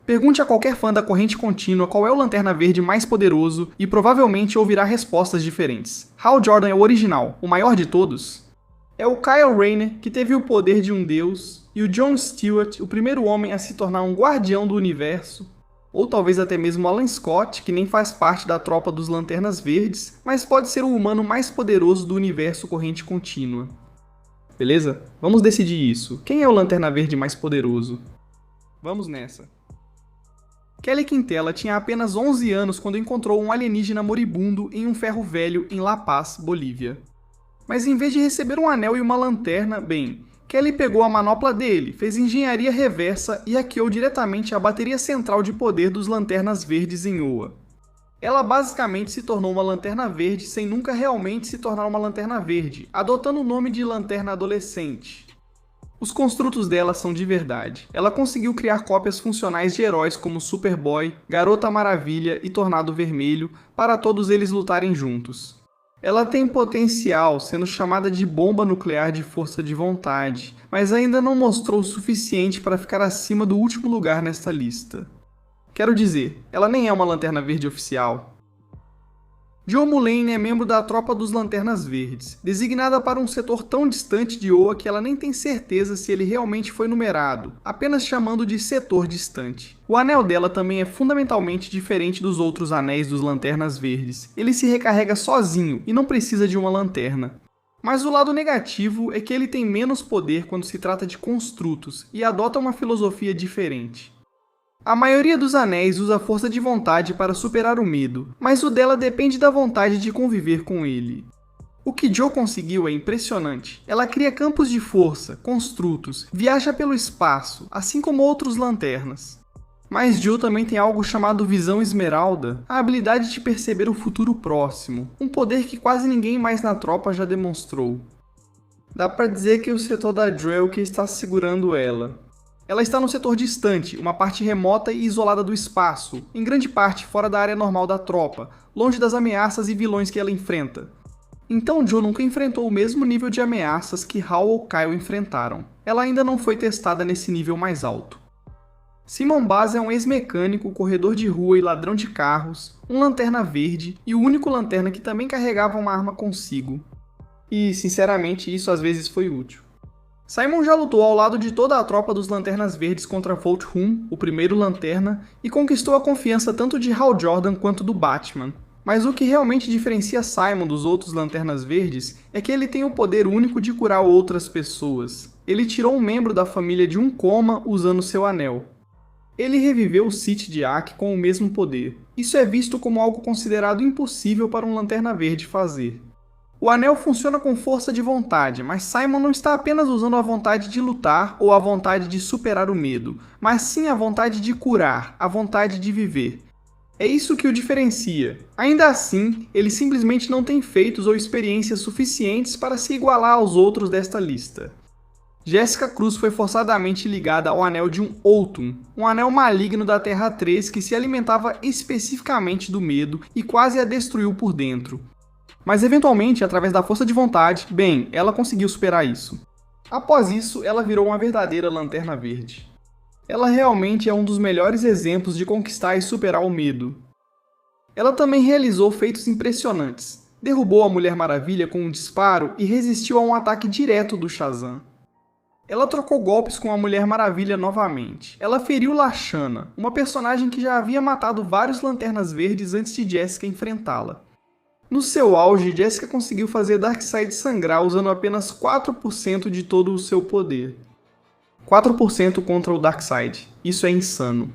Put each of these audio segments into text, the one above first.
Pergunte a qualquer fã da corrente contínua qual é o Lanterna Verde mais poderoso e provavelmente ouvirá respostas diferentes. Hal Jordan é o original, o maior de todos? É o Kyle Rayner, que teve o poder de um deus, e o John Stewart, o primeiro homem a se tornar um guardião do universo, ou talvez até mesmo Alan Scott, que nem faz parte da tropa dos Lanternas Verdes, mas pode ser o humano mais poderoso do universo corrente contínua. Beleza? Vamos decidir isso. Quem é o Lanterna Verde mais poderoso? Vamos nessa. Kelly Quintela tinha apenas 11 anos quando encontrou um alienígena moribundo em um ferro velho em La Paz, Bolívia. Mas em vez de receber um anel e uma lanterna, bem, Kelly pegou a manopla dele, fez engenharia reversa e hackeou diretamente a bateria central de poder dos Lanternas Verdes em Oa. Ela basicamente se tornou uma Lanterna Verde sem nunca realmente se tornar uma Lanterna Verde, adotando o nome de Lanterna Adolescente. Os construtos dela são de verdade. Ela conseguiu criar cópias funcionais de heróis como Superboy, Garota Maravilha e Tornado Vermelho para todos eles lutarem juntos. Ela tem potencial, sendo chamada de bomba nuclear de força de vontade, mas ainda não mostrou o suficiente para ficar acima do último lugar nesta lista. Quero dizer, ela nem é uma Lanterna Verde oficial. Jo Mullein é membro da tropa dos Lanternas Verdes, designada para um setor tão distante de Oa que ela nem tem certeza se ele realmente foi numerado, apenas chamando de setor distante. O anel dela também é fundamentalmente diferente dos outros anéis dos Lanternas Verdes. Ele se recarrega sozinho e não precisa de uma lanterna. Mas o lado negativo é que ele tem menos poder quando se trata de construtos e adota uma filosofia diferente. A maioria dos anéis usa a força de vontade para superar o medo, mas o dela depende da vontade de conviver com ele. O que Jo conseguiu é impressionante. Ela cria campos de força, construtos, viaja pelo espaço, assim como outros lanternas. Mas Jo também tem algo chamado Visão Esmeralda, a habilidade de perceber o futuro próximo, um poder que quase ninguém mais na tropa já demonstrou. Dá pra dizer que o setor da Jo é o que está segurando ela. Ela está no setor distante, uma parte remota e isolada do espaço, em grande parte fora da área normal da tropa, longe das ameaças e vilões que ela enfrenta. Então Jo nunca enfrentou o mesmo nível de ameaças que Hal ou Kyle enfrentaram. Ela ainda não foi testada nesse nível mais alto. Simon Baz é um ex-mecânico, corredor de rua e ladrão de carros, um Lanterna Verde e o único Lanterna que também carregava uma arma consigo. E, sinceramente, isso às vezes foi útil. Simon já lutou ao lado de toda a tropa dos Lanternas Verdes contra Volthoom, o primeiro Lanterna, e conquistou a confiança tanto de Hal Jordan quanto do Batman. Mas o que realmente diferencia Simon dos outros Lanternas Verdes é que ele tem o poder único de curar outras pessoas. Ele tirou um membro da família de um coma usando seu anel. Ele reviveu o Sith de Ak com o mesmo poder. Isso é visto como algo considerado impossível para um Lanterna Verde fazer. O anel funciona com força de vontade, mas Simon não está apenas usando a vontade de lutar ou a vontade de superar o medo, mas sim a vontade de curar, a vontade de viver. É isso que o diferencia. Ainda assim, ele simplesmente não tem feitos ou experiências suficientes para se igualar aos outros desta lista. Jessica Cruz foi forçadamente ligada ao anel de um Outum, um anel maligno da Terra 3 que se alimentava especificamente do medo e quase a destruiu por dentro. Mas eventualmente, através da força de vontade, bem, ela conseguiu superar isso. Após isso, ela virou uma verdadeira Lanterna Verde. Ela realmente é um dos melhores exemplos de conquistar e superar o medo. Ela também realizou feitos impressionantes. Derrubou a Mulher Maravilha com um disparo e resistiu a um ataque direto do Shazam. Ela trocou golpes com a Mulher Maravilha novamente. Ela feriu Lashana, uma personagem que já havia matado vários Lanternas Verdes antes de Jessica enfrentá-la. No seu auge, Jessica conseguiu fazer Darkseid sangrar usando apenas 4% de todo o seu poder. 4% contra o Darkseid. Isso é insano.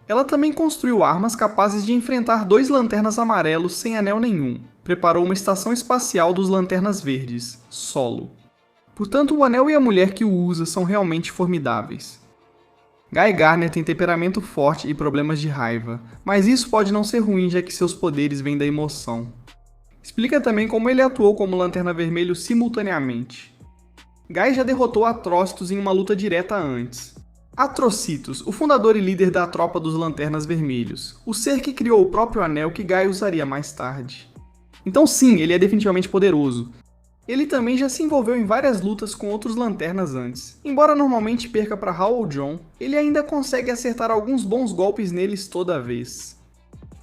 Ela também construiu armas capazes de enfrentar 2 Lanternas Amarelos sem anel nenhum. Preparou uma estação espacial dos Lanternas Verdes, solo. Portanto, o anel e a mulher que o usa são realmente formidáveis. Guy Gardner tem temperamento forte e problemas de raiva, mas isso pode não ser ruim já que seus poderes vêm da emoção. Explica também como ele atuou como Lanterna Vermelho simultaneamente. Guy já derrotou Atrocitus em uma luta direta antes. Atrocitus, o fundador e líder da tropa dos Lanternas Vermelhos, o ser que criou o próprio anel que Guy usaria mais tarde. Então sim, ele é definitivamente poderoso. Ele também já se envolveu em várias lutas com outros lanternas antes. Embora normalmente perca para Hal ou Jon, ele ainda consegue acertar alguns bons golpes neles toda vez.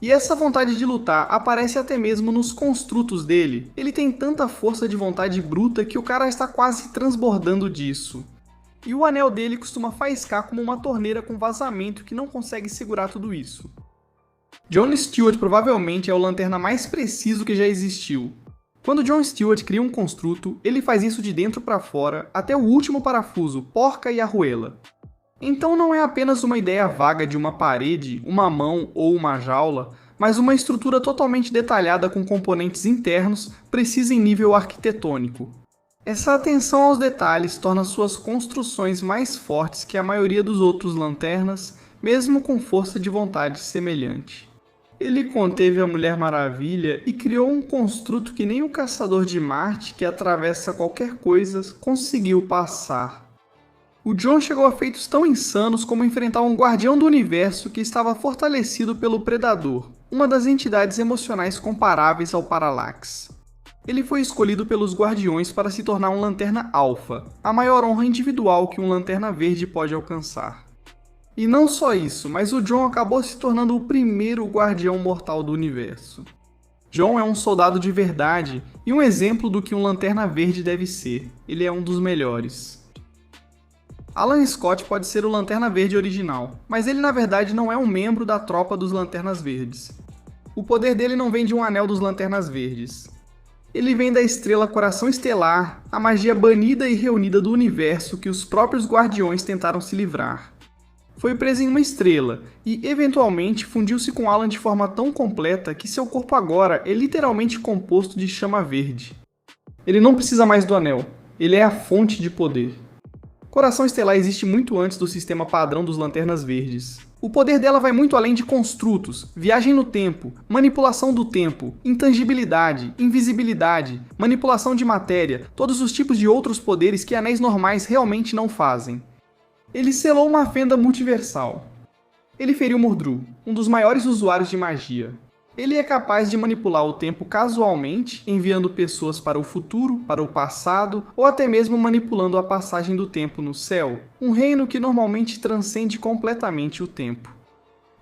E essa vontade de lutar aparece até mesmo nos construtos dele. Ele tem tanta força de vontade bruta que o cara está quase transbordando disso. E o anel dele costuma faiscar como uma torneira com vazamento que não consegue segurar tudo isso. John Stewart provavelmente é o lanterna mais preciso que já existiu. Quando John Stewart cria um construto, ele faz isso de dentro para fora, até o último parafuso, porca e arruela. Então não é apenas uma ideia vaga de uma parede, uma mão ou uma jaula, mas uma estrutura totalmente detalhada com componentes internos, precisa em nível arquitetônico. Essa atenção aos detalhes torna suas construções mais fortes que a maioria dos outros lanternas, mesmo com força de vontade semelhante. Ele conteve a Mulher Maravilha e criou um construto que nem o Caçador de Marte, que atravessa qualquer coisa, conseguiu passar. O Jon chegou a feitos tão insanos como enfrentar um Guardião do Universo que estava fortalecido pelo Predador, uma das entidades emocionais comparáveis ao Parallax. Ele foi escolhido pelos Guardiões para se tornar um Lanterna Alpha, a maior honra individual que um Lanterna Verde pode alcançar. E não só isso, mas o Jon acabou se tornando o primeiro Guardião Mortal do universo. Jon é um soldado de verdade e um exemplo do que um Lanterna Verde deve ser. Ele é um dos melhores. Alan Scott pode ser o Lanterna Verde original, mas ele na verdade não é um membro da tropa dos Lanternas Verdes. O poder dele não vem de um anel dos Lanternas Verdes. Ele vem da estrela Coração Estelar, a magia banida e reunida do universo que os próprios Guardiões tentaram se livrar. Foi preso em uma estrela, e eventualmente fundiu-se com Alan de forma tão completa que seu corpo agora é literalmente composto de chama verde. Ele não precisa mais do anel, ele é a fonte de poder. Coração Estelar existe muito antes do sistema padrão dos Lanternas Verdes. O poder dela vai muito além de construtos, viagem no tempo, manipulação do tempo, intangibilidade, invisibilidade, manipulação de matéria, todos os tipos de outros poderes que anéis normais realmente não fazem. Ele selou uma fenda multiversal. Ele feriu Mordru, um dos maiores usuários de magia. Ele é capaz de manipular o tempo casualmente, enviando pessoas para o futuro, para o passado, ou até mesmo manipulando a passagem do tempo no céu, um reino que normalmente transcende completamente o tempo.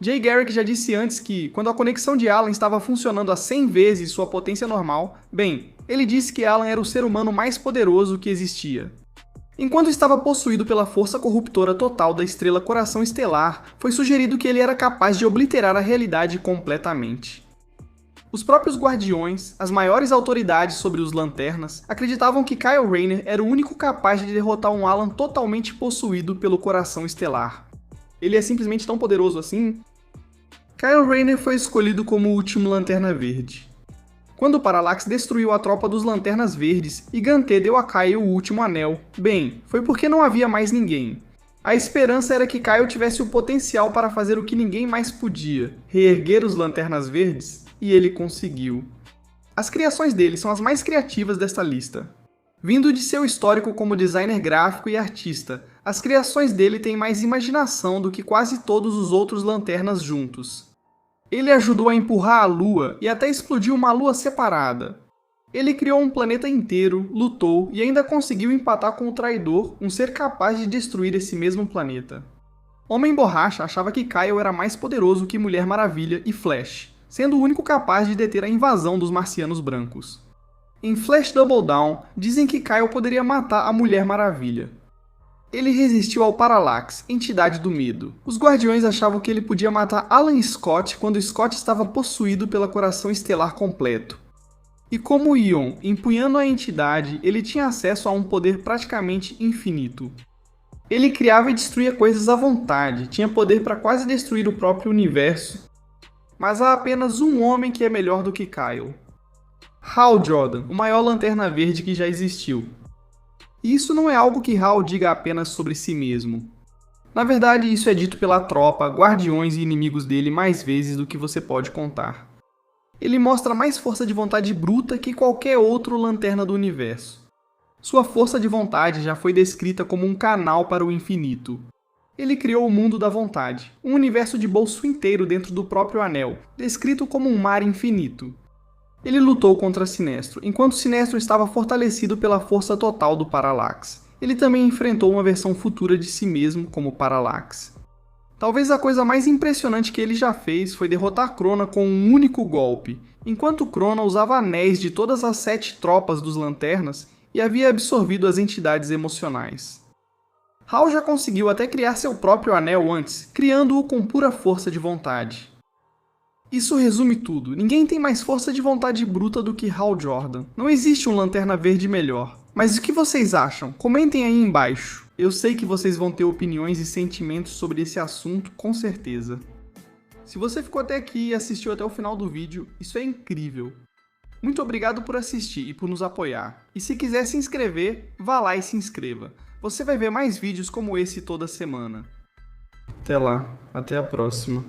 Jay Garrick já disse antes que, quando a conexão de Alan estava funcionando a 100 vezes sua potência normal, ele disse que Alan era o ser humano mais poderoso que existia. Enquanto estava possuído pela força corruptora total da estrela Coração Estelar, foi sugerido que ele era capaz de obliterar a realidade completamente. Os próprios Guardiões, as maiores autoridades sobre os Lanternas, acreditavam que Kyle Rayner era o único capaz de derrotar um Alan totalmente possuído pelo Coração Estelar. Ele é simplesmente tão poderoso assim? Kyle Rayner foi escolhido como o último Lanterna Verde. Quando o Parallax destruiu a tropa dos Lanternas Verdes e Gantê deu a Kyle o último anel, foi porque não havia mais ninguém. A esperança era que Kyle tivesse o potencial para fazer o que ninguém mais podia, reerguer os Lanternas Verdes, e ele conseguiu. As criações dele são as mais criativas desta lista. Vindo de seu histórico como designer gráfico e artista, as criações dele têm mais imaginação do que quase todos os outros Lanternas juntos. Ele ajudou a empurrar a Lua e até explodiu uma Lua separada. Ele criou um planeta inteiro, lutou e ainda conseguiu empatar com o Traidor, um ser capaz de destruir esse mesmo planeta. Homem Borracha achava que Kyle era mais poderoso que Mulher Maravilha e Flash, sendo o único capaz de deter a invasão dos Marcianos Brancos. Em Flash Double Down, dizem que Kyle poderia matar a Mulher Maravilha. Ele resistiu ao Parallax, entidade do medo. Os Guardiões achavam que ele podia matar Alan Scott quando Scott estava possuído pela Coração Estelar completo. E como Ion, empunhando a entidade, ele tinha acesso a um poder praticamente infinito. Ele criava e destruía coisas à vontade, tinha poder para quase destruir o próprio universo. Mas há apenas um homem que é melhor do que Kyle. Hal Jordan, o maior Lanterna Verde que já existiu. E isso não é algo que Hal diga apenas sobre si mesmo. Na verdade, isso é dito pela tropa, guardiões e inimigos dele mais vezes do que você pode contar. Ele mostra mais força de vontade bruta que qualquer outro lanterna do universo. Sua força de vontade já foi descrita como um canal para o infinito. Ele criou o mundo da vontade, um universo de bolso inteiro dentro do próprio anel, descrito como um mar infinito. Ele lutou contra Sinestro, enquanto Sinestro estava fortalecido pela força total do Parallax. Ele também enfrentou uma versão futura de si mesmo como Parallax. Talvez a coisa mais impressionante que ele já fez foi derrotar Krona com um único golpe, enquanto Krona usava anéis de todas as 7 tropas dos Lanternas e havia absorvido as entidades emocionais. Hal já conseguiu até criar seu próprio anel antes, criando-o com pura força de vontade. Isso resume tudo, ninguém tem mais força de vontade bruta do que Hal Jordan. Não existe um Lanterna Verde melhor. Mas o que vocês acham? Comentem aí embaixo. Eu sei que vocês vão ter opiniões e sentimentos sobre esse assunto, com certeza. Se você ficou até aqui e assistiu até o final do vídeo, isso é incrível. Muito obrigado por assistir e por nos apoiar. E se quiser se inscrever, vá lá e se inscreva. Você vai ver mais vídeos como esse toda semana. Até lá, até a próxima.